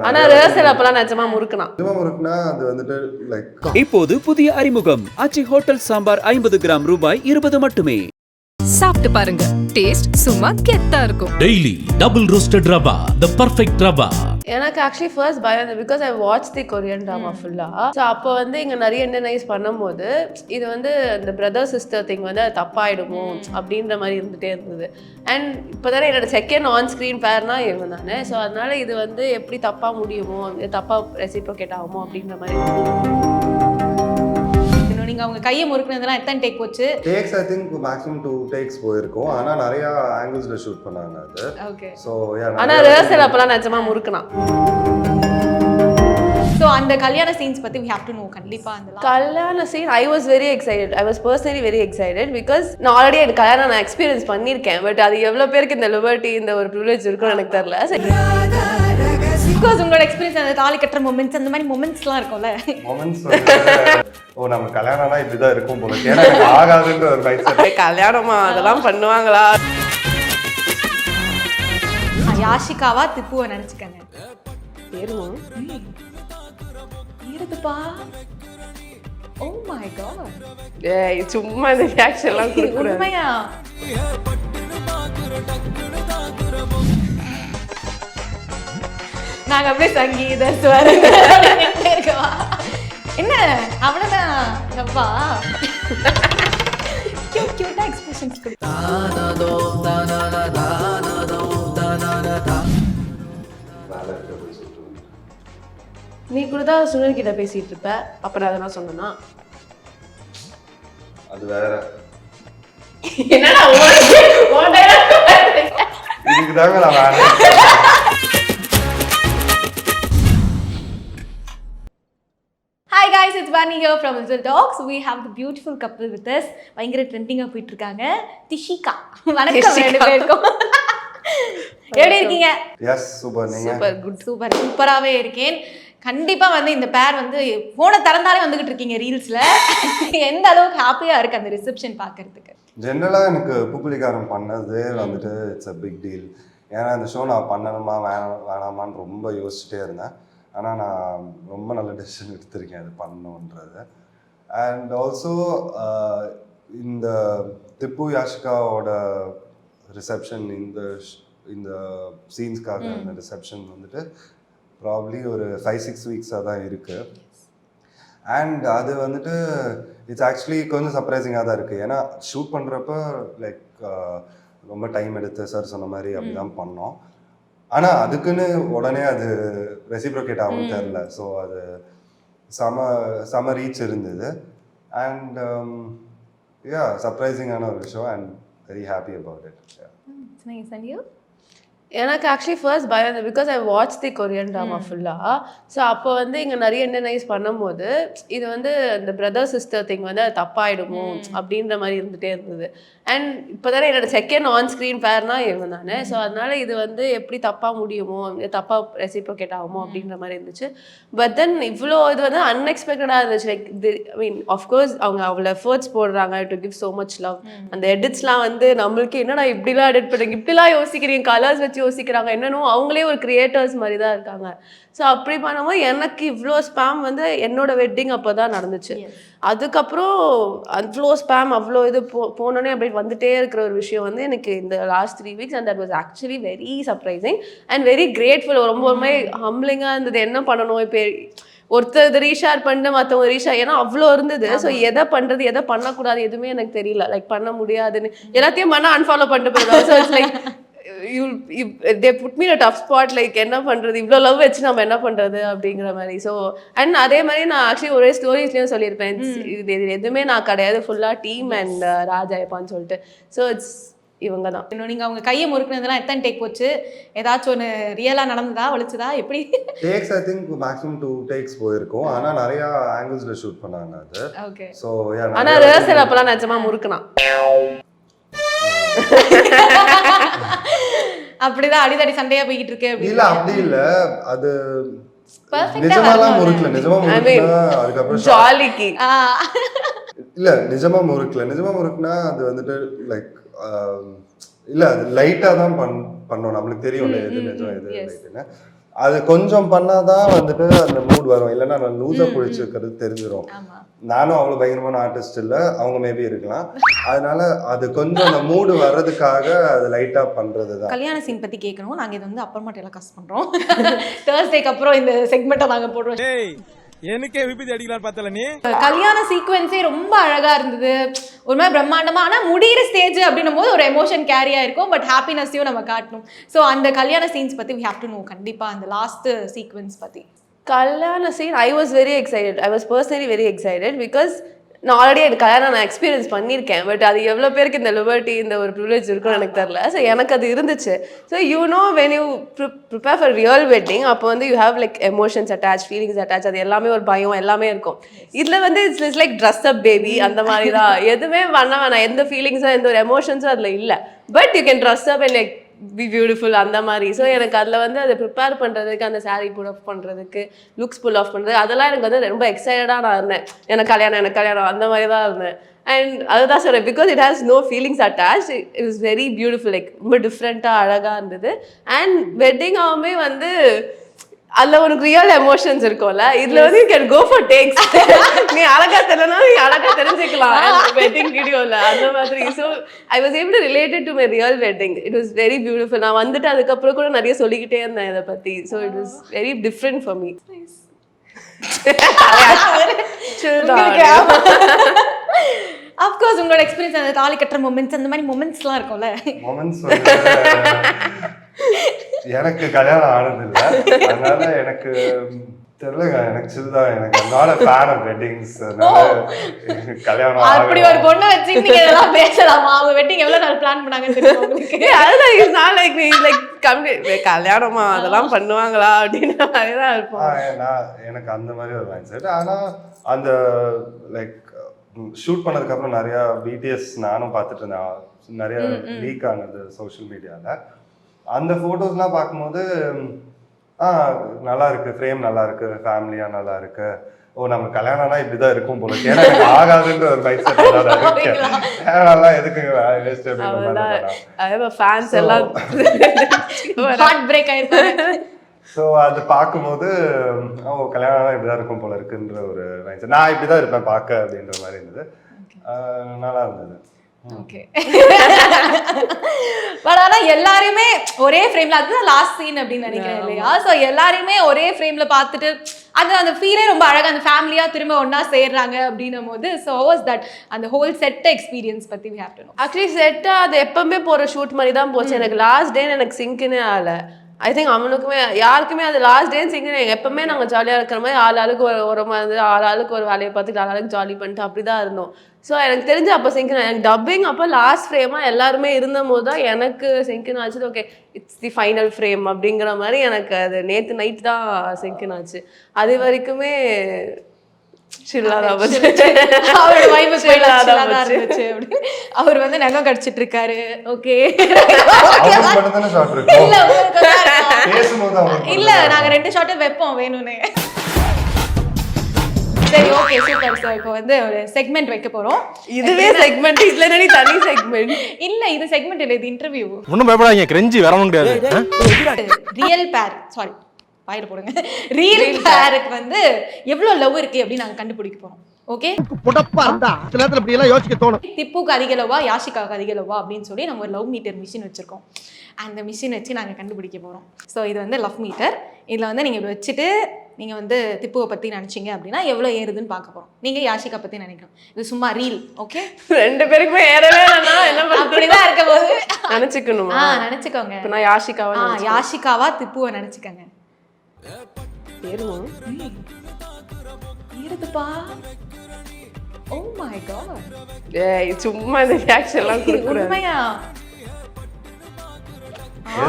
ஆனா ரிஹர்சல் அப்பலாம் நிஜமா முறுக்குனா அது வந்துட்டு லைக் இப்போது புதிய அறிமுகம் ஆச்சி ஹோட்டல் சாம்பார் 50 கிராம் ரூபாய் 20 மட்டுமே. சாப்பிட்டு பாருங்க, டேஸ்ட் சும்மா கெத்தா இருக்கும். டெய்லி டபுள் ரோஸ்டட் ரவா, தி பெர்ஃபெக்ட் ரவா. எனக்கு ஆக்சுவலி ஃபர்ஸ்ட் பயம் because I watch the Korean drama ஃபுல்லாக. ஸோ அப்போ வந்து இங்கே நிறைய இண்டியனைஸ் பண்ணும்போது இது வந்து இந்த பிரதர் சிஸ்டர் திங் வந்து அது தப்பாயிடுமோ அப்படின்ற மாதிரி இருந்துகிட்டே இருந்தது. அண்ட் இப்போ தானே என்னோட செகண்ட் ஆன் ஸ்க்ரீன் பேர்னா இவங்க தானே. ஸோ அதனால இது வந்து எப்படி தப்பாக முடியுமோ, தப்பாக ரெசிப்ரோகேட் ஆகுமோ அப்படின்ற மாதிரி இருந்தது. நீங்க அவங்க கையை முறுக்குனதெல்லாம் எத்தனை டேக் போச்சு? Takes I think maximum 2 takes போயிருக்கும். ஆனா நிறைய ஆங்கிள்ஸ்ல ஷூட் பண்ணாங்க அது. ஓகே. சோ ஆனா ரிஹர்சல் அப்பலாம் நிஜமா முறுக்குனா. ஸோ அந்த கல்யாண சீன்ஸ் பத்தி we have to know கண்டிப்பா. அந்த கல்யாண scene I was very excited. I was personally very excited because நான் ஆல்ரெடி எனக்கு கல்யாணம் நான் எக்ஸ்பீரியன்ஸ் பண்ணியிருக்கேன். பட் அது எவ்வளோ பேருக்கு இந்த லிபர்ட்டி இந்த ஒரு ப்ரிவிலேஜ் இருக்குன்னு எனக்கு தெரியல. பிகாஸ் உங்களோட எக்ஸ்பீரியன்ஸ் அந்த தாலி கட்டுற மொமெண்ட்ஸ் அந்த மாதிரி மொமெண்ட்ஸ்லாம் இருக்கும்ல. மொமெண்ட்ஸ் ஓ நம்ம கல்யாணம்னா இப்படிதான் இருக்கும் போல. ஏன்னா ஆகாதுன்ற ஒரு மைண்ட் செட். கல்யாணமா அதெல்லாம் பண்ணுவாங்களா? யாஷிகாவா திப்புவை நினைச்சுக்கங்க. பேரும் இருதுப்பா. ஓ மை காட். ஏய் சும்மா இந்த ரியாக்ஷன்லாம் கொடுக்குறேன். உண்மையா? நாங்க அப்படியே சங்கீத ஸ்வரம் இருக்கவா? என்ன அவ்வளவுதான் அப்பா. கியூட்டா எக்ஸ்பிரஷன்ஸ் கொடு. நீ கூட தான் சுனில் கிட்ட பேசிட்டு இருப்ப. அப்ப நான் அதெல்லாம் சொன்னேன்னா அது வேற. என்னடா இதுக்குதாங்க நான் வேற. Hi guys, it's Vani here from Little Talks. We have the beautiful couple with us. பயங்கர ட்ரெண்டிங்கா போயிட்டு இருக்காங்க. திஷிகா. வணக்கம் ரெண்டு பேருக்கும். எப்படி இருக்கீங்க? Yes super. நீங்க? Super good. சூப்பராகவே இருக்கேன். கண்டிப்பா வந்து இந்த பேர் வந்து போனை திறந்தாலே வந்துகிட்டு இருக்கீங்க ரீல்ஸ்ல. எந்த அளவுக்கு ஹாப்பியா இருக்கு அந்த ரிசப்ஷன் பார்க்கறதுக்கு? ஜென்ரலா எனக்கு பூப்புலிகாரம் பண்ணது வந்துட்டு இட்ஸ் அ பிக் டீல். ஏன்னா இந்த ஷோ நான் பண்ணணுமா வேணாமான்னு ரொம்ப யோசிச்சுட்டே இருந்தேன். ஆனால் நான் ரொம்ப நல்ல டெசிஷன் எடுத்திருக்கேன் அது பண்ணணுன்றது. அண்ட் ஆல்சோ இந்த திப்பு யாஷிகாவோட ரிசப்ஷன் இந்த சீன்ஸ்க்காக அந்த ரிசப்ஷன் வந்துட்டு ப்ராப்ளி ஒரு 5-6 வீக்ஸாக தான் இருக்குது. அண்ட் அது வந்துட்டு இட்ஸ் ஆக்சுவலி கொஞ்சம் சர்ப்ரைசிங்காக தான் இருக்குது. ஏன்னா ஷூட் பண்ணுறப்ப லைக் ரொம்ப டைம் எடுத்து சார் சொன்ன மாதிரி அப்படி தான் பண்ணோம். ஆனால் அதுக்குன்னு உடனே அது ரெசிப்ரோகேட் ஆகும்னு தெரில. ஸோ அது செம ரீச் இருந்தது. அண்ட் யா சர்ப்ரைசிங்கான ஒரு விஷயம் and very happy about it. எனக்கு ஆக்சுவலி ஃபர்ஸ்ட் பயம் because I watch the Korean drama ஃபுல்லாக. ஸோ அப்போ வந்து இங்கே நிறைய இண்டியனைஸ் பண்ணும்போது இது வந்து இந்த பிரதர் சிஸ்டர் திங் வந்து அது தப்பாயிடுமோ அப்படின்ற மாதிரி இருந்துகிட்டே இருந்தது. அண்ட் இப்போ தானே என்னோட செகண்ட் ஆன் ஸ்க்ரீன் பேர்னா இவங்க தானே. ஸோ அதனால இது வந்து எப்படி தப்பாக முடியுமோ, தப்பாக ரெசிப்ரோகேட் ஆகுமோ அப்படின்ற மாதிரி இருந்துச்சு. பட் தென் இவ்வளோ இது வந்து அன்எக்ஸ்பெக்டடாக இருந்துச்சு. லைக் ஐ மீன் ஆஃப்கோர்ஸ் அவங்க அவ்வளோ எஃபர்ட்ஸ் போடுறாங்க to give so much love. அந்த எடிட்ஸ்லாம் வந்து நம்மளுக்கு என்னடா இப்படிலாம் எடிட் பண்ணுறீங்க, இப்படிலாம் யோசிக்கிறீங்க, கலர்ஸ் வச்சு யோசிக்கிறாங்க, என்னென்னோ அவங்களே ஒரு கிரியேட்டர்ஸ் மாதிரி தான் இருக்காங்க. ஸோ அப்படி பண்ணும்போது எனக்கு இவ்வளோ ஸ்பேம் வந்து என்னோட வெட்டிங் அப்போ தான் நடந்துச்சு. அதுக்கப்புறம் அவ்வளோ ஸ்பேம் அவ்வளோ இது போனோன்னே அப்படி வந்துட்டே இருக்கிற ஒரு விஷயம் வந்து எனக்கு இந்த last 3 weeks and that was actually very surprising and very grateful. ரொம்பவுமே ஹம்பிளிங்காக இருந்தது. என்ன பண்ணணும் இப்போ ஒருத்தர் ரீஷேர் பண்ணிட்டு மற்றவங்க ரீஷேர், ஏன்னா அவ்வளோ இருந்தது. ஸோ எதை பண்ணுறது எதை பண்ணக்கூடாது எதுவுமே எனக்கு தெரியல. லைக் பண்ண முடியாதுன்னு எல்லாத்தையும் பண்ணால் அன்ஃபாலோ பண்ணிட்டு போயிடுவாங்க. So it's like they put me in a tough spot. Like என்ன பண்ணுறது, இவ்வளோ லவ் வச்சு நம்ம என்ன பண்ணுறது அப்படிங்கிற மாதிரி. ஸோ அண்ட் அதே மாதிரி நான் ஆக்சுவலி ஒரே ஸ்டோரிஸ்லேயும் சொல்லியிருப்பேன், இது எதுவுமே நான் கிடையாது, ஃபுல்லாக டீம் அண்ட் ராஜாயப்பான்னு சொல்லிட்டு. ஸோ இட்ஸ் இவங்க தான். நீங்க அவங்க கையை முறுக்குனதெல்லாம் எத்தனை டேக் போச்சு? ஏதாச்சும் ஒன்று ரியலாக நடந்ததா வலிச்சுதா எப்படி? Takes I think maximum 2 takes போயிருக்கும். ஆனால் நிறைய ஆங்கிள்ஸ்ல ஷூட் பண்ணாங்க அது. ஓகே. ஸோ ஆனால் ரிஹர்சல் அப்பலாம் நிஜமா முறுக்குனா. அப்படிதான் அடிதடி சண்டையா போய்கிட்டு இருக்கு. இல்ல அப்படி இல்ல, அது நிஜமாலாம் முறுக்கல. நிஜமா முறுக்குனா அதுக்கப்புறம் ஜாலிக்கு இல்ல நிஜமா முறுக்குனா அது வந்துட்டு லைக் இல்ல அது லைட்டா தான் பண்ணோம். நம்மளுக்கு தெரியும்ல எது நிஜம் எது லைட்னு. அது கொஞ்சம் பண்ணாதான் வந்துட்டு அந்த மூட் வரும், இல்லைன்னா நான் லூஸா பிடிச்சிருக்கிறது தெரிஞ்சிடும். நானும் அவ்வளவு பயங்கரமான ஆர்டிஸ்ட் இல்லை, அவங்க மேபி இருக்கலாம். அதனால அது கொஞ்சம் அந்த மூடு வர்றதுக்காக அது லைட்டா பண்றதுதான். கல்யாண சீன் பத்தி கேட்கணும். நாங்க இது வந்து அப்புறமா டெலிகாஸ்ட் பண்றோம். Thursdayக்கு அப்புறம் இந்த செக்மெண்ட்டை நாங்க போடுறோம். எனக்கே விபத்து அடிக்கலாம் பார்த்தல நீ. கல்யாண சீக்வென்ஸே ரொம்ப அழகா இருந்தது, ஒரு மாதிரி பிரம்மாண்டமா. ஆனா முடிகிற ஸ்டேஜ் அப்படின்னும் போது ஒரு எமோஷன் கேரி ஆயிருக்கும், பட் ஹாப்பினஸையும் நம்ம காட்டணும். ஸோ அந்த கல்யாண சீன்ஸ் பத்தி we have to know கண்டிப்பா அந்த லாஸ்ட் சீக்வென்ஸ் பத்தி. கல்யாண scene I was very excited. I was personally very excited because நான் ஆல்ரெடி எனக்கு கல்யாணம் நான் எக்ஸ்பீரியன்ஸ் பண்ணியிருக்கேன். பட் அது எவ்வளோ பேருக்கு இந்த லிபர்ட்டி இந்த ஒரு ப்ரிவிலேஜ் இருக்குன்னு எனக்கு தெரியல. ஸோ எனக்கு அது இருந்துச்சு. So you know when you prepare for real wedding, அப்போ வந்து you have like emotions attach, feelings attach, அது எல்லாமே ஒரு பயம் எல்லாமே இருக்கும். இதில் வந்து it's like dress up baby அந்த மாதிரி தான். எதுவுமே பண்ண வேணாம், எந்த ஃபீலிங்ஸும் எந்த ஒரு எமோஷன்ஸும் அதில் இல்லை. But you can dress up and like B beautiful அந்த மாதிரி. ஸோ எனக்கு அதில் வந்து அதை ப்ரிப்பேர் பண்ணுறதுக்கு, அந்த சாரீ புல் ஆஃப் பண்ணுறதுக்கு, லுக்ஸ் புல் ஆஃப் பண்ணுறது, அதெல்லாம் எனக்கு வந்து ரொம்ப எக்ஸைட்டடாக நான் இருந்தேன். எனக்கு கல்யாணம் அந்த மாதிரி தான் இருந்தேன். அண்ட் அதுதான் சொல்கிறேன், because it has no feelings attach. It is very beautiful, like ரொம்ப டிஃப்ரெண்ட்டாக அழகாக இருந்தது. அண்ட் வெட்டிங்காகவுமே வந்து அதில் உனக்கு ரியல் எமோஷன்ஸ் இருக்கும்ல, இதில் வந்து you can go for takes. நீ அழகா தெரியலனா நீ அழகா தெரிஞ்சுக்கலாம் வெட்டிங் வீடியோவில் அந்த மாதிரி. So I was able to related to my real wedding. It was very beautiful. நான் வந்துட்டு அதுக்கப்புறம் கூட நிறைய சொல்லிக்கிட்டே இருந்தேன் இதை பற்றி. So it was very different for me. Of course உங்களோட எக்ஸ்பீரியன்ஸ் அந்த தாலி கட்டுற மொமெண்ட்ஸ் அந்த மாதிரி மொமெண்ட்ஸ்லாம் இருக்கும்ல. மொமெண்ட்ஸ் எனக்கு கல்யாணம் ஆனதில்லை, அதனால எனக்கு தெரியலங்க. எனக்கு சிறுதான், எனக்கு not a fan of weddings. கல்யாணம் அப்படி ஒரு பொண்ணை வச்சு நீங்க இதெல்லாம் பேசலாமா? அவங்க வெட்டிங் எவ்வளவு நாள் பிளான் பண்ணாங்கன்னு தெரியும் உங்களுக்கு? அதுதான் இஸ் நாட் லைக் நீ லைக் கல்யாணமா அதெல்லாம் பண்ணுவாங்களா அப்படின்ற மாதிரி தான் இருப்போம். எனக்கு அந்த மாதிரி ஒரு மைண்ட் செட். ஆனா அந்த லைக் ஷூட் பண்ணதுக்கு அப்புறம் நிறைய பிடிஎஸ் நானும் பார்த்துட்டு இருந்தேன், நிறைய லீக் ஆனது சோஷியல் மீடியாவில். அந்த ஃபோட்டோஸ்லாம் பார்க்கும்போது நல்லா இருக்கு, ஃப்ரேம் நல்லா இருக்கு, ஃபேமிலியாக நல்லா இருக்கு. ஓ நம்ம கல்யாணம்னா இப்படிதான் இருக்கும் போல, ஏன்னா எனக்கு ஆகாதுன்ற ஒரு மைண்ட் செட் இருக்கேன். கல்யாணம்லாம் எதுக்குங்க வேஸ்ட் அப்படின்ற ஃபேன்ஸ் எல்லாம் ஹார்ட் பிரேக் ஆயிருப்பாங்க. ஸோ அது பார்க்கும்போது கல்யாணம்லாம் இப்படிதான் இருக்கும் போல இருக்குன்ற ஒரு மைண்ட் செட். நான் இப்படிதான் இருப்பேன் பார்க்க அப்படின்ற மாதிரி இருந்தது. நல்லா இருந்தது. ஓகே. பட் ஆனா எல்லாருமே ஒரே ஃப்ரேம்ல, அதுதான் லாஸ்ட் சீன் அப்படின்னு நினைக்கிறேன் இல்லையா? ஸோ எல்லாருமே ஒரே ஃப்ரேம்ல பார்த்துட்டு அந்த ஃபீலே ரொம்ப அழகா, அந்த ஃபேமிலியா திரும்ப ஒன்னா சேர்றாங்க அப்படின்னும் போது. ஸோ வாஸ் தட் அந்த ஹோல் செட் எக்ஸ்பீரியன்ஸ் பத்தி we have to know. Actually செட்டா அது எப்பவுமே போற ஷூட் மாதிரி தான் போச்சு. எனக்கு லாஸ்ட் டே எனக்கு சிங்க்னே ஆகல. ஐ திங்க் அவனுக்குமே யாருக்குமே அது லாஸ்ட் டே சிங்க்னே. எப்பவுமே நாங்கள் ஜாலியாக இருக்கிற மாதிரி ஆளுக்கு ஒரு மாதிரி ஆளுக்கு ஒரு வேலையை பார்த்துட்டு ஆளுக்கு ஜாலி பண்ணிட்டு அப்படி தான் இருந்தோம். ஸோ எனக்கு தெரிஞ்சு அப்போ சிங்க்னா எனக்கு டப்பிங் அப்போ லாஸ்ட் ஃப்ரேமாக எல்லாருமே இருந்தபோது தான் எனக்கு சிங்க்னு ஆச்சு. Okay it's the final frame அப்படிங்கிற மாதிரி எனக்கு அது நேற்று நைட் தான் சிங்க்னு ஆச்சு. அது வரைக்குமே அவர் வந்து நகம் கடிச்சிட்டு இருக்காரு. ஓகே இல்ல நாங்க 2 ஷாட் வைப்போம் வேணும்னு. சரி ஓகே சூப்பர். சோ இப்போ வந்து ஒரு செக்மெண்ட் வைக்க போறோம். இதுவே செக்மெண்ட், இதுல என்ன தனி செக்மெண்ட் இல்ல, இது செக்மெண்ட் இல்ல, இது இன்டர்வியூ. ஒண்ணும் பயப்படாதீங்க, கிரெஞ்சி வரவும் முடியாது. ரியல் பேர் சாரி வாயில போடுங்க. ரியல் பேருக்கு வந்து எவ்வளவு லவ் இருக்கு அப்படின்னு நாங்க கண்டுபிடிக்க போறோம். ஓகே புடப்பா இருந்தா சில நேரத்துல இப்படி எல்லாம் யோசிக்க தோணும். திப்புக்கு அதிக லவ்வா யாஷிகாவுக்கு அதிக லவ்வா அப்படின்னு சொல்லி நம்ம ஒரு லவ் மீட்டர் மிஷின் வச்சிருக்கோம். அந்த மிஷின் வச்சு நாங்க கண்டுபிடிக்க போறோம். ஸோ இது வந்து லவ் மீட்டர். இதுல வந்து நீங்க இப்படி வச்சுட்டு நீங்க வந்து திப்புவை பத்தி நினைச்சீங்க அப்படின்னா எவ்வளவு ஏறுதுன்னு பார்க்க போறோம். நீங்க யாஷிகா பத்தி நினைக்கணும். இது சும்மா ரீல். ஓகே 2 பேருக்குமே ஏறவே என்ன அப்படிதான் இருக்க போது நினைச்சுக்கணுமா? நினைச்சுக்கோங்க. நான் யாஷிகாவா திப்புவை நினைச்சுக்கோங்க. ஏறுதுப்பா. Oh my God. ஏய் சும்மா இந்த ரியாக்ஷன் எல்லாம் கொடுக்குறேன். உண்மையா?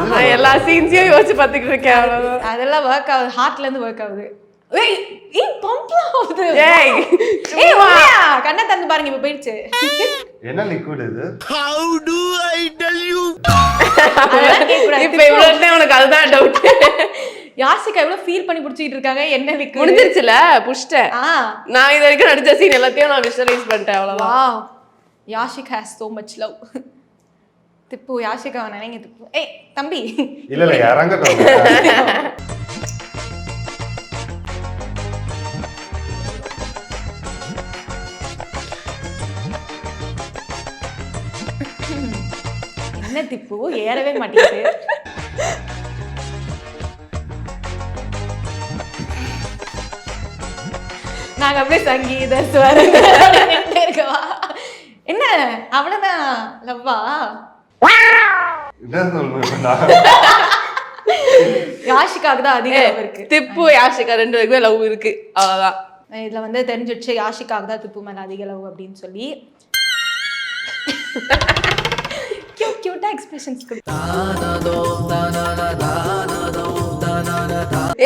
நான் எல்லா சீன்ஸையும் யோசிச்சு பார்த்துக்கிட்டு இருக்கேன். அவ்வளவுதான். அதெல்லாம் ஒர்க் ஆகுது, ஹார்ட்ல இருந்து ஒர்க் ஆகுது. ஏய் ஏய் பம்ப்லாம் ஆகுது. ஏய் ஏய் உண்மையா? கண்ணை தந்து பாருங்க, இப்ப போயிடுச்சு. என்ன லிக்விட் இது? How do I tell you? இப்ப இவ்வளவு உனக்கு அதுதான் டவுட். யாஷிகா எவ்வளவு ஃபீல் பண்ணி புடிச்சிட்டு இருக்காங்க. என்ன லிக்விட் முடிஞ்சிருச்சுல, புஷ்டேன். நான் இது வரைக்கும் நடிச்ச சீன் எல்லாத்தையும் நான் விஷுவலைஸ் பண்ணிட்டேன். அவ்வளவுதான். Wow, Yashika has so much love. Tippu யாஷிகாவை நினைங்க திப்பு. ஏய் தம்பி இல்ல இறங்கட்டும். என்ன திப்பு ஏறவே மாட்டேங்குது. நாங்க அப்படியே சங்கீத ஸ்வரம் இருக்கவா? என்ன அவ்வளவுதான் லவ்வா? என்ன சொல்லுவேன் யாஷிகாவுக்கு தான் அதிக லவ் இருக்கு. திப்பு யாஷிகா 2 பேருக்குமே லவ் இருக்கு, அவ்வளவுதான். இதுல வந்து தெரிஞ்சிடுச்சு யாஷிகாவுக்கு தான் திப்பு மேல அதிக லவ் அப்படின்னு சொல்லி. கியூட்டா எக்ஸ்பிரஷன்ஸ் கொடு.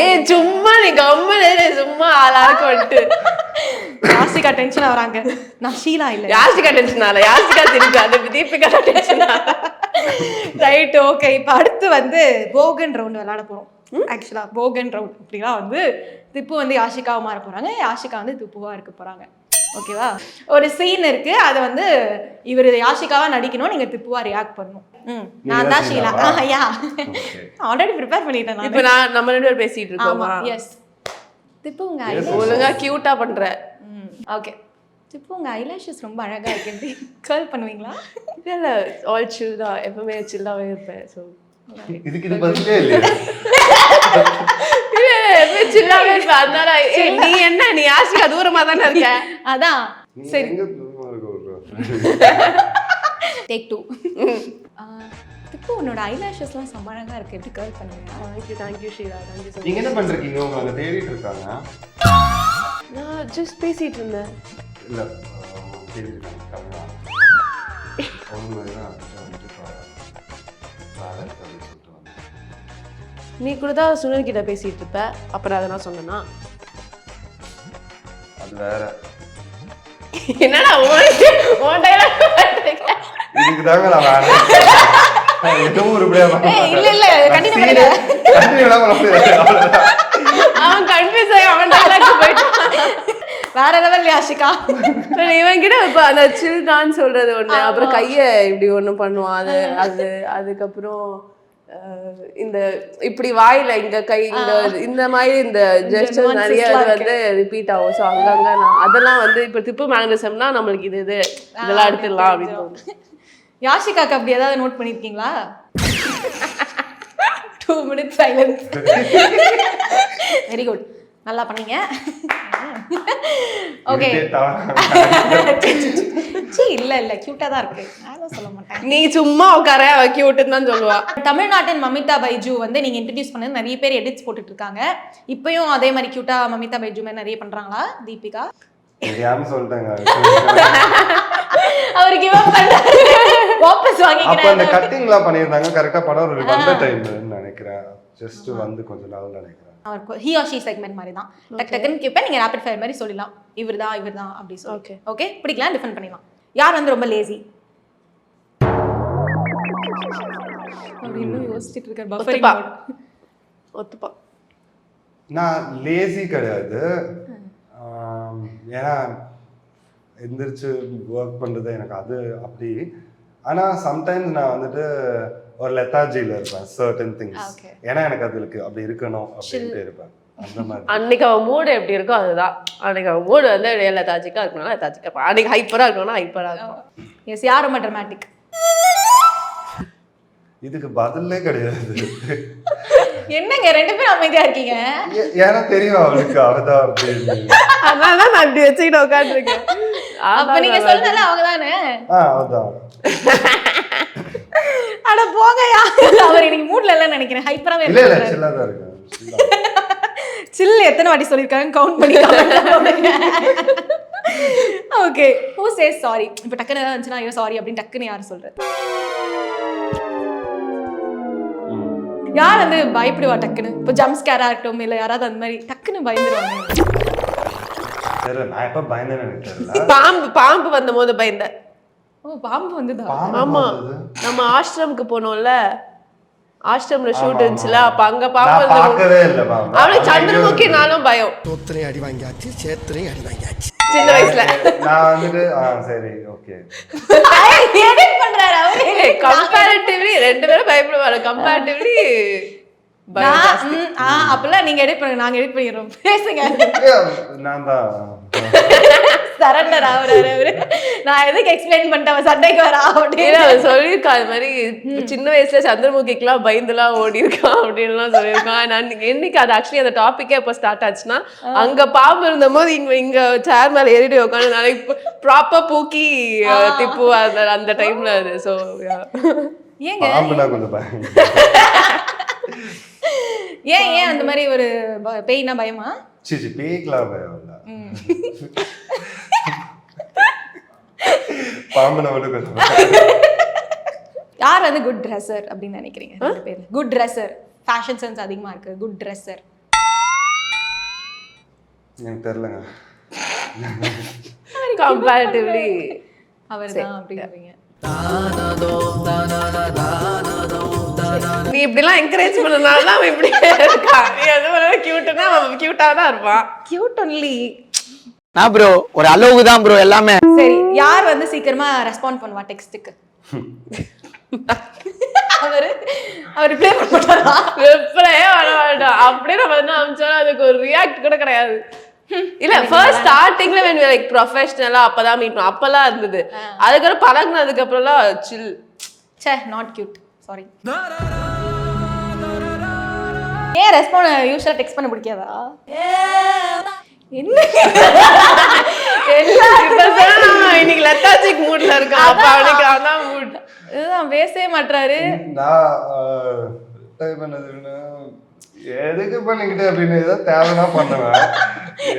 ஏய் சும்மா நீ கம்முனு சும்மா ஆளாக்கு வந்துட்டு. யாஷிகா டென்ஷன் ஆவறாங்க. நான் ஷீலா இல்ல. யாஷிகா டென்ஷன் ஆல, யாஷிகா திருப்பி அது தீபிகா டென்ஷன் ஆல. Right okay. இப்போ அடுத்து வந்து போகன் ரவுண்ட் விளையாட போறோம். ஆக்சுவலா போகன் ரவுண்ட் அப்படிலாம் வந்து திப்பு வந்து யாஷிகாவா மாற போறாங்க, யாஷிகா வந்து திப்புவா இருக்க போறாங்க. ஓகேவா? ஒரு சீன் இருக்கு, அதை வந்து இவர் யாஷிகாவா நடிக்கணும், நீங்க திப்புவா ரியாக்ட் பண்ணணும். நான் தான் ஷீலா. யா ஆல்ரெடி ப்ரிப்பேர் பண்ணிட்டேன். இப்போ நம்ம 2 பேரும் பேசிட்டு இருக்கோமா? எஸ். திப்பு உங்க ஒழுங்கா கியூட்டா பண்ற. ஓகே. திப்பு உங்க ஐலாஷஸ் ரொம்ப அழகா இருக்கு. கர்ல் பண்ணுவீங்களா? இல்ல ஆல் சில் தான், எப்பவுமே சில்லாவே இருப்பேன். ஸோ இதுக்கு இது பதிலே இல்லையா? எப்பவுமே சில்லாவே இருப்பேன். அதனால நீ என்ன, நீ யாஷிகா தூரமா தானே இருக்க. அதான் சரி. எங்க தூரமா இருக்க ஒரு டேக் 2. திப்பு உன்னோட ஐலாஷஸ்லாம் செம்ம அழகா இருக்கு, எப்படி கர்ல் பண்ணுவீங்க? Thank you Sheela, thank you so much. நீங்க என்ன பண்றீங்க? உங்களை தேடிட்டு இருக்காங்க. நான் ஜஸ்ட் பேசிட்டு இருந்தேன். இல்ல தேடிட்டு இருக்காங்க. தமிழா ஒண்ணுதான் நீ கூட தான் சுனில் கிட்ட பேசிட்டு இருப்ப, அப்புறம் அதை நான் சொன்னேன்னா அது வேற. என்னடா உன் டைலாக் இதுக்கு தாங்க நான் வேணாம். எதுவும் உருப்படியா இல்ல இல்ல கண்டினியூ பண்ணுங்க. அவன் கன்ஃபியூஸ் ஆகி அவன் டைலாக் போயிட்டான். வேற லெவல் யாஷிகா. இவன் கிட்ட இப்ப அந்த சில் டான்ஸ் சொல்றது ஒண்ணு, அப்புறம் கைய இப்படி ஒண்ணு பண்ணுவான், அது அது அதுக்கப்புறம் இந்த இப்படி வாயில இங்க கை இந்த மாதிரி இந்த ஜெஸ்டர் நிறைய வந்து ரிப்பீட் ஆகும். ஸோ அங்கங்க நான் அதெல்லாம் வந்து இப்போ திப்பு மேனரிசம்னா நம்மளுக்கு இது இதெல்லாம் எடுத்துடலாம் அப்படின்னு தோணும். யாஷிகாக்கு அப்படி ஏதாவது நோட் பண்ணிருக்கீங்களா? 2 minutes சைலன்ஸ். வெரி குட், நல்லா பண்ணீங்க. ஓகே. இல்ல இல்ல கியூட்டா தான் இருக்கு, நான் சொல்ல மாட்டேன். நீ சும்மா உட்கார, அவ கியூட்னு தான் சொல்லுவா. தமிழ்நாட்டின் மமிதா பைஜு வந்து நீங்க இன்ட்ரடியூஸ் பண்ணது நிறைய பேர் எடிட்ஸ் போட்டுட்டு இருக்காங்க. இப்பயும் அதே மாதிரி கியூட்டா மமிதா பைஜு மாதிரி நிறைய பண்றாங்களா தீபிகா? தெரியாம சொல்லிட்டாங்க. அவர் கிவ் அப் பண்ணாரு, வாபஸ் வாங்கிக்கிறாரு. அப்ப அந்த கட்டிங்லாம் பண்ணிருந்தாங்க கரெக்ட்டா. படம் ஒரு வந்த டைம்னு நினைக்கிறேன், ஜஸ்ட் வந்து கொஞ்ச நாள் நினைக்கிறேன். அவர் ஹி ஆர் ஷி செக்மெண்ட் மாதிரி தான். டக் டக்குன்னு கேப்பேன், நீங்க ரேபிட் ஃபயர் மாதிரி சொல்லலாம். இவர்தான் இவர்தான் அப்படி சொல்லி. ஓகே ஓகே, பிடிக்கலாம், டிஃபன் பண்ணிடலாம். யார் வந்து ரொம்ப லேசி? அவர் இன்னும் யோசிச்சிட்டு இருக்கார். Buffering mode. ஒத்துப்பா. நான் லேசி கிடையாது, ஏன்னா எந்திரிச்சு ஒர்க் பண்ணுறது எனக்கு அது அப்படி. ஆனால் சம்டைம்ஸ் நான் வந்துட்டு ஒரு லெத்தார்ஜியில் இருப்பேன் சர்டன் திங்ஸ், ஏன்னா எனக்கு அதுக்கு அப்படி இருக்கணும் அப்படின்ட்டு இருப்பேன். அந்த மாதிரி அன்னைக்கு அவன் மூடு எப்படி இருக்கோ அதுதான். அன்னைக்கு அவன் மூடு வந்து லெத்தார்ஜிக்காக இருக்கணும்னா லெத்தார்ஜிக்காக இருப்பான், அன்னைக்கு ஹைப்பராக இருக்கணும்னா ஹைப்பராக இருக்கும். எஸ். யார் ரொம்ப ட்ராமாட்டிக்? இதுக்கு பதிலே கிடையாது. என்னங்க 2 பேரும் அமைதியா இருக்கீங்க? ஏன்னா தெரியும் அவளுக்கு அவதான் அப்படின்னு. அதனால நான் இப்படி வச்சுக்கிட்டு உட்காந்துருக்கேன். அப்ப நீங்க சொல்றதுல அவங்க தானே? அவதான். அட போங்கயா, அவர் இன்னைக்கு மூட்ல இல்லன்னு நினைக்கிறேன், ஹைப்பராவே இல்ல இல்ல சில்லா தான் இருக்கு. சில் எத்தனை வாட்டி சொல்லிருக்காங்க கவுண்ட் பண்ணி காமிங்க. Okay, who chase sorry? இப்போ டக்குன்னு ஏதாவது வந்துச்சுன்னா ஐயோ சாரி அப்படின்னு டக்குன்னு யார் சொல்றது? யார் வந்து பயப்படுவா டக்குன்னு? இப்போ ஜம்ப் ஸ்கேரா இருக்கட்டும், இல்ல யாராவது அந்த மாதிரி டக்குன்னு பயந்துருவாங்க. தெரியல, நான் எப்ப பயந்தேன்னு எனக்கு தெரியல. பாம்பு வந்த போது பயந்தேன். ஓ, பாம்பு வந்துதா? ஆமா, நம்ம ஆஷ்ரமுக்கு போனோம்ல, ஆஷ்ரம்ல ஷூட் இருந்துச்சுல, அப்ப அங்க பாம்பு பார்க்கவே இல்ல. பாம்பு அவளுக்கு சந்திரமுகினாலும் பயம். தோத்தனையும் அடி வாங்கியாச்சு, சேத்தனையும் அடி வாங்கியாச்சு. சின்ன வயசுல நான் வந்துட்டு சரி ஓகே எடிட் பண்றாரு அவரே. கம்பேரிட்டிவ்லி 2 பேரும் பயப்படுவாங்க. கம்பேரிட்டிவ்லி அப்பெல்லாம் நீங்க எடிட் பண்ணுங்க, நாங்க எடிட் பண்ணிடுறோம். பேசுங்க. நான் தான் சரண்டர் ஆகுறாரு அவரு. நான் எதுக்கு எக்ஸ்பிளைன் பண்ணிட்டேன் அவன் சண்டைக்கு வரா அப்படின்னு. அவன் சொல்லியிருக்கா அது மாதிரி சின்ன வயசுல சந்திரமுகிக்கெல்லாம் பயந்துலாம் ஓடி இருக்கான் அப்படின்லாம் சொல்லியிருக்கான். நான் என்னைக்கு அது ஆக்சுவலி அந்த டாபிக்கே எப்போ ஸ்டார்ட் ஆச்சுன்னா, அங்க பாம்பு இருந்த போது இங்க சேர் மேல ஏறிட்டு உட்காந்து நாளைக்கு ப்ராப்பா பூக்கி திப்பு அந்த டைம்ல அது. ஸோ ஏங்க பாம்புனா கொஞ்சம் பயம். ஏன் அந்த மாதிரி ஒரு பேய்னா பயமா? சிச்சி பேய்க்கலாம் பயம் இல்லை, பாம்புனா மட்டும் கொஞ்சம் பயம். யார் வந்து குட் ட்ரெஸ்ஸர் அப்படின்னு நினைக்கிறீங்க? ரெண்டு பேர் குட் ட்ரெஸ்ஸர், ஃபேஷன் சென்ஸ் அதிகமா இருக்கு, குட் ட்ரெஸ்ஸர். எனக்கு தெரியலங்க. கம்பேரிட்டிவ்லி அவர் தான் அப்படிங்கிறீங்க. நீ இப்படிலாம் என்கரேஜ் பண்ணனால தான் அவன் இப்படி இருக்கான். நீ அது கியூட்னா அவன் கியூட்டா தான் இருப்பான். Cute only. நான் ப்ரோ ஒரு அளவுக்கு தான் ப்ரோ எல்லாமே. சரி, யார் வந்து சீக்கிரமா ரெஸ்பாண்ட் பண்ணுவா டெக்ஸ்ட்டுக்கு? அவர் ரிப்ளை பண்ண மாட்டாரா? ரிப்ளையே பண்ண மாட்டான். அப்படியே நம்ம என்ன அனுப்பிச்சாலும் அதுக்கு ஒரு ரியாக்ட் கூட கிடையாது. இல்ல ஃபர்ஸ்ட் ஸ்டார்டிங்ல when we like professional அப்பதான் மீட் பண்ணோம், அப்பலாம் இருந்தது. அதுக்கப்புறம் பழகுனதுக்கு அப்புறம்லாம் சில். ச்சே, நாட் கியூட், சாரி. ஏன் ரெஸ்பாண்ட் யூஷுவலா டெக்ஸ்ட் பண்ண பிடிக்காதா? என்ன இன்னைக்கு லெத்தாஜிக் மூட்ல இருக்கான். அப்ப அவனுக்கு அதான் மூட். இதுதான் பேசவே மாட்டாரு. நான் டைப் பண்ணதுன்னா எதுக்கு பண்ணிக்கிட்டு அப்படின்னு ஏதாவது தேவைன்னா பண்ணுவேன்.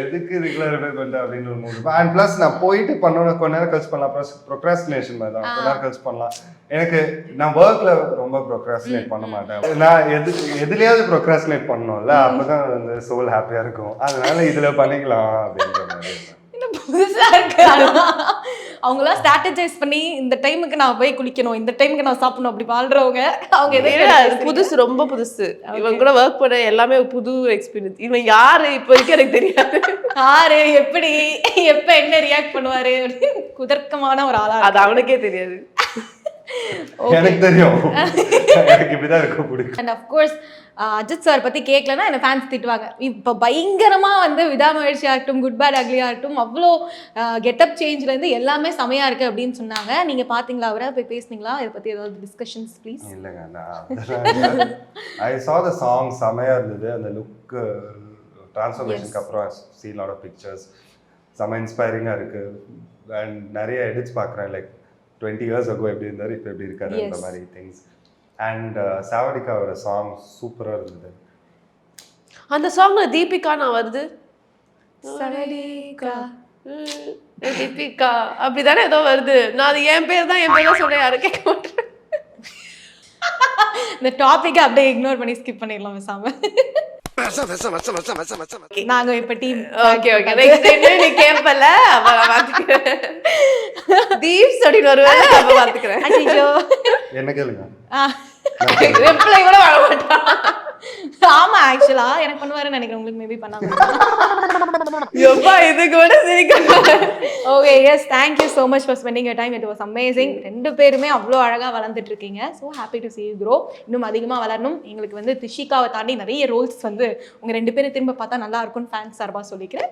எதுக்கு இதுக்குலாம் ரிப்ளை பண்ணிட்டேன் அப்படின்னு ஒரு மூடு. அண்ட் ப்ளஸ் நான் போயிட்டு பண்ணணும், கொஞ்ச நேரம் கழிச்சு பண்ணலாம். ப்ளஸ் ப்ரொக்ராஸ்டினேஷன் மாதிரி தான், கொஞ்ச நேரம் கழிச்சு பண்ணலாம். எனக்கு நான் ஒர்க்ல ரொம்ப ப்ரொக்ராஸ்டினேட் பண்ண மாட்டேன். நான் எதுலையாவது ப்ரொக்ராஸ்டினேட் பண்ணணும்ல, அப்பதான் வந்து சோல் ஹாப்பியா இருக்கும். அதனால இதுல பண்ணிக்கலாம் அப்படின்ற மாதிரி. புதுசா இருக்கு. அவங்களாம் ஸ்ட்ராட்டஜைஸ் பண்ணி இந்த டைமுக்கு நான் போய் குளிக்கணும், இந்த டைமுக்கு நான் சாப்பிடணும் அப்படி வாழ்றவங்க. அவங்க எதுக்கு புதுசு, ரொம்ப புதுசு. இவன் கூட ஒர்க் பண்ண எல்லாமே புது எக்ஸ்பீரியன்ஸ். இவன் யாரு இப்போ வரைக்கும் எனக்கு தெரியாது. யாரு எப்படி எப்ப என்ன ரியாக்ட் பண்ணுவாரு குதர்க்கமான ஒரு ஆளா. அது அவனுக்கே தெரியாது. எனக்கு தெரியும். எனக்கு இப்படிதான் இருக்க பிடிக்கும். அண்ட் அஃப்கோர்ஸ் அஜித் சார் பத்தி கேட்கலன்னா என்ன ஃபேன்ஸ் திட்டுவாங்க. இப்போ பயங்கரமா வந்து விடாமுயற்சி ஆகட்டும், குட் பேட் அக்லி ஆகட்டும், அவ்வளோ கெட்டப் சேஞ்ச்ல இருந்து எல்லாமே செமையா இருக்கு அப்படின்னு சொன்னாங்க. நீங்க பாத்தீங்களா அவரை போய் பேசுனீங்களா? இதை பத்தி ஏதாவது டிஸ்கஷன்ஸ் ப்ளீஸ்? இல்லைங்க, நான் ஐ saw the song, செமையா இருந்தது. அந்த லுக் டிரான்ஸ்ஃபர்மேஷனுக்கு அப்புறம் see lot of pictures, செம இன்ஸ்பைரிங்காக இருக்கு. அண்ட் நிறைய எடிட்ஸ் பார்க்குறேன், லைக் 20 years ago எப்படி இருந்தாரு, இப்போ எப்படி இருக்காரு, அந்த மாதிரி திங்ஸ். அண்ட் சாவடிகாவோட சாங் சூப்பராக இருந்தது. அந்த சாங்ல தீபிகா நான் வருது, தீபிகா அப்படிதானே ஏதோ வருது. நான் அது என் பேர் தான் சொல்றேன், யாரும் கேட்க மாட்டேன். இந்த டாபிக்கை அப்படியே இக்னோர் பண்ணி ஸ்கிப் பண்ணிடலாம் பேசாம. நாங்க இப்ப team okay okay next time நீ கேம்பல அப்ப பாத்துக்கிறேன். தீப் சொல்லிட்டு வருவேன், அப்ப பாத்துக்கிறேன். ஐயோ என்ன கேளுங்க, ரிப்ளை கூட வர மாட்டான். ஆமா, ஆக்சுவலா எனக்கு பண்ணுவாருன்னு நினைக்கிறேன். உங்களுக்கு மேபி பண்ணாம எப்பா இது கூட சிரிக்கிறேன். Okay, yes, thank you so much for spending your time. It was amazing. ரெண்டு பேருமே அவ்வளோ அழகா வளர்ந்துட்டு இருக்கீங்க. So happy to see you grow. இன்னும் அதிகமா வளரணும். எங்களுக்கு வந்து திஷிகாவை தாண்டி நிறைய ரோல்ஸ் வந்து உங்க ரெண்டு பேரும் திரும்ப பார்த்தா நல்லா இருக்கும்னு ஃபேன்ஸ் சார்பா சொல்லிக்கிறேன்.